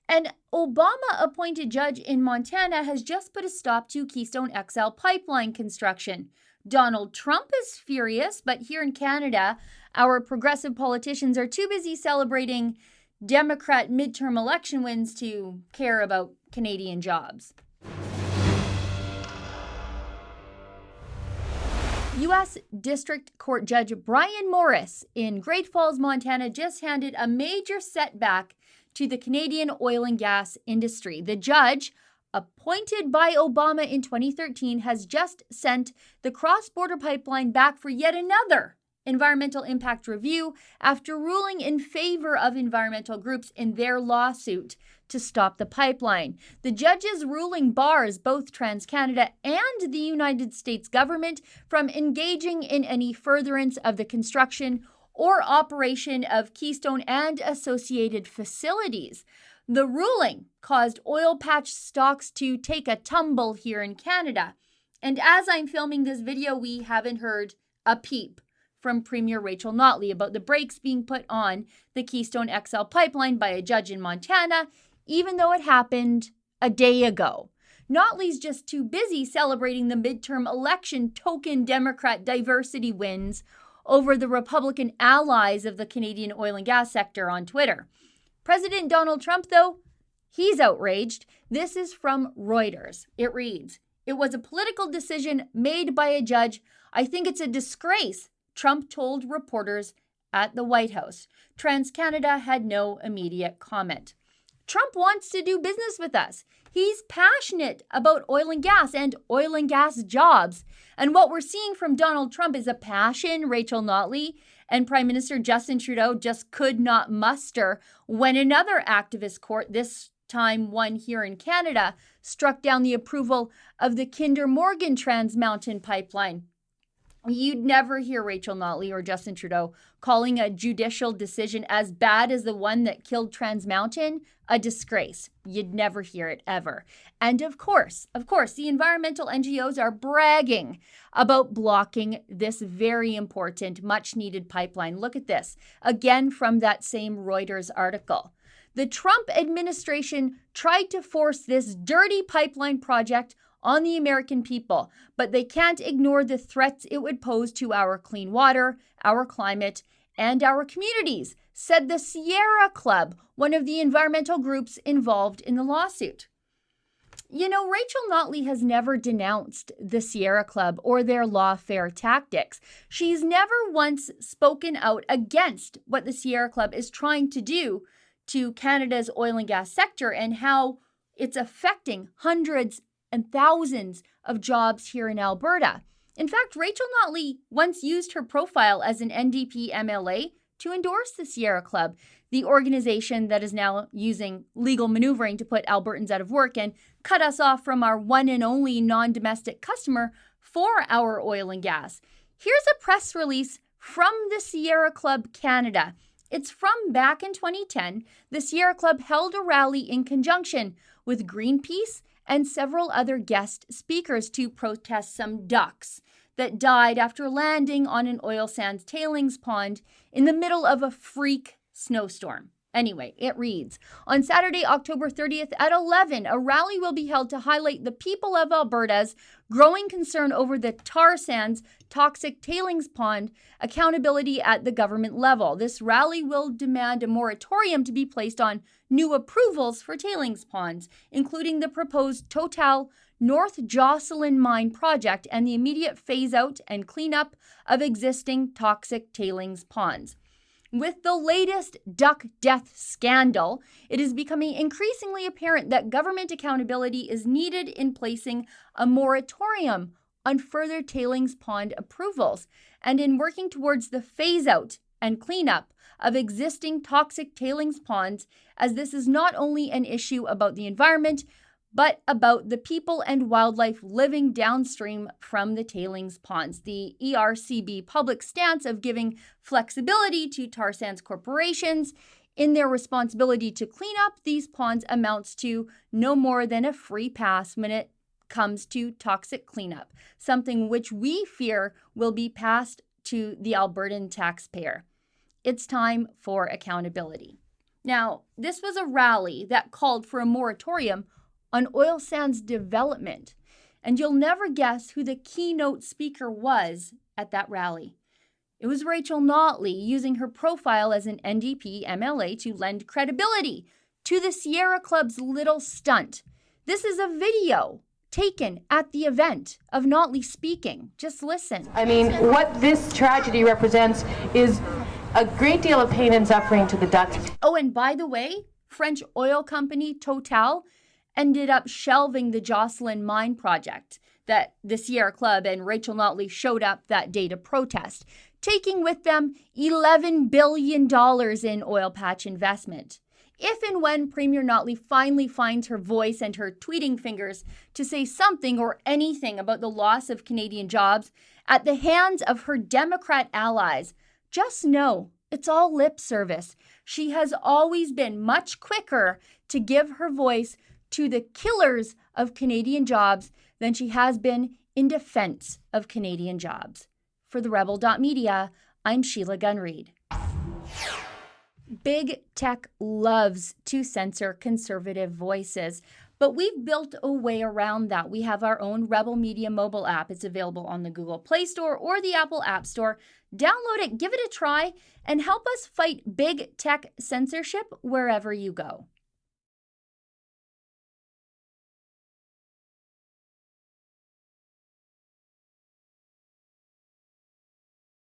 An Obama-appointed judge in Montana has just put a stop to Keystone XL pipeline construction. Donald Trump is furious, but here in Canada, our progressive politicians are too busy celebrating Democrat midterm election wins to care about Canadian jobs. U.S. District Court Judge Brian Morris in Great Falls, Montana, just handed a major setback to the Canadian oil and gas industry. The judge, appointed by Obama in 2013, has just sent the cross-border pipeline back for yet another environmental impact review after ruling in favor of environmental groups in their lawsuit to stop the pipeline. The judge's ruling bars both TransCanada and the United States government from engaging in any furtherance of the construction or operation of Keystone and associated facilities. The ruling caused oil patch stocks to take a tumble here in Canada. And as I'm filming this video, we haven't heard a peep from Premier Rachel Notley about the brakes being put on the Keystone XL pipeline by a judge in Montana, even though it happened a day ago. Notley's just too busy celebrating the midterm election token Democrat diversity wins over the Republican allies of the Canadian oil and gas sector on Twitter. President Donald Trump, though, he's outraged. This is from Reuters. It reads, "It was a political decision made by a judge. I think it's a disgrace," Trump told reporters at the White House. TransCanada had no immediate comment. Trump wants to do business with us. He's passionate about oil and gas jobs. And what we're seeing from Donald Trump is a passion Rachel Notley and Prime Minister Justin Trudeau just could not muster when another activist court, this time one here in Canada, struck down the approval of the Kinder Morgan Trans Mountain pipeline. You'd never hear Rachel Notley or Justin Trudeau calling a judicial decision as bad as the one that killed Trans Mountain a disgrace. You'd never hear it ever. And of course, the environmental NGOs are bragging about blocking this very important, much-needed pipeline. Look at this, again from that same Reuters article. The Trump administration tried to force this dirty pipeline project on the American people, but they can't ignore the threats it would pose to our clean water, our climate, and our communities, said the Sierra Club, one of the environmental groups involved in the lawsuit. You know, Rachel Notley has never denounced the Sierra Club or their lawfare tactics. She's never once spoken out against what the Sierra Club is trying to do to Canada's oil and gas sector and how it's affecting hundreds and thousands of jobs here in Alberta. In fact, Rachel Notley once used her profile as an NDP MLA to endorse the Sierra Club, the organization that is now using legal maneuvering to put Albertans out of work and cut us off from our one and only non-domestic customer for our oil and gas. Here's a press release from the Sierra Club Canada. It's from back in 2010. The Sierra Club held a rally in conjunction with Greenpeace and several other guest speakers to protest some ducks that died after landing on an oil sands tailings pond in the middle of a freak snowstorm. Anyway, it reads, on Saturday, October 30th at 11, a rally will be held to highlight the people of Alberta's growing concern over the tar sands toxic tailings pond accountability at the government level. This rally will demand a moratorium to be placed on new approvals for tailings ponds, including the proposed Total North Jocelyn Mine project and the immediate phase-out and cleanup of existing toxic tailings ponds. With the latest duck death scandal, it is becoming increasingly apparent that government accountability is needed in placing a moratorium on further tailings pond approvals and in working towards the phase-out and cleanup of existing toxic tailings ponds, as this is not only an issue about the environment, but about the people and wildlife living downstream from the tailings ponds. The ERCB public stance of giving flexibility to tar sands corporations in their responsibility to clean up these ponds amounts to no more than a free pass when it comes to toxic cleanup, something which we fear will be passed to the Albertan taxpayer. It's time for accountability. Now, this was a rally that called for a moratorium on oil sands development. And you'll never guess who the keynote speaker was at that rally. It was Rachel Notley, using her profile as an NDP MLA to lend credibility to the Sierra Club's little stunt. This is a video taken at the event of Notley speaking. Just listen. I mean, what this tragedy represents is a great deal of pain and suffering to the Dutch. Oh, and by the way, French oil company Total ended up shelving the Jocelyn Mine project that the Sierra Club and Rachel Notley showed up that day to protest, taking with them $11 billion in oil patch investment. If and when Premier Notley finally finds her voice and her tweeting fingers to say something or anything about the loss of Canadian jobs at the hands of her Democrat allies, just know it's all lip service. She has always been much quicker to give her voice to the killers of Canadian jobs than she has been in defense of Canadian jobs. For the Rebel.media, I'm Sheila Gunn Reid. Big tech loves to censor conservative voices, but we've built a way around that. We have our own Rebel Media mobile app. It's available on the Google Play Store or the Apple App Store. Download it, give it a try, and help us fight big tech censorship wherever you go.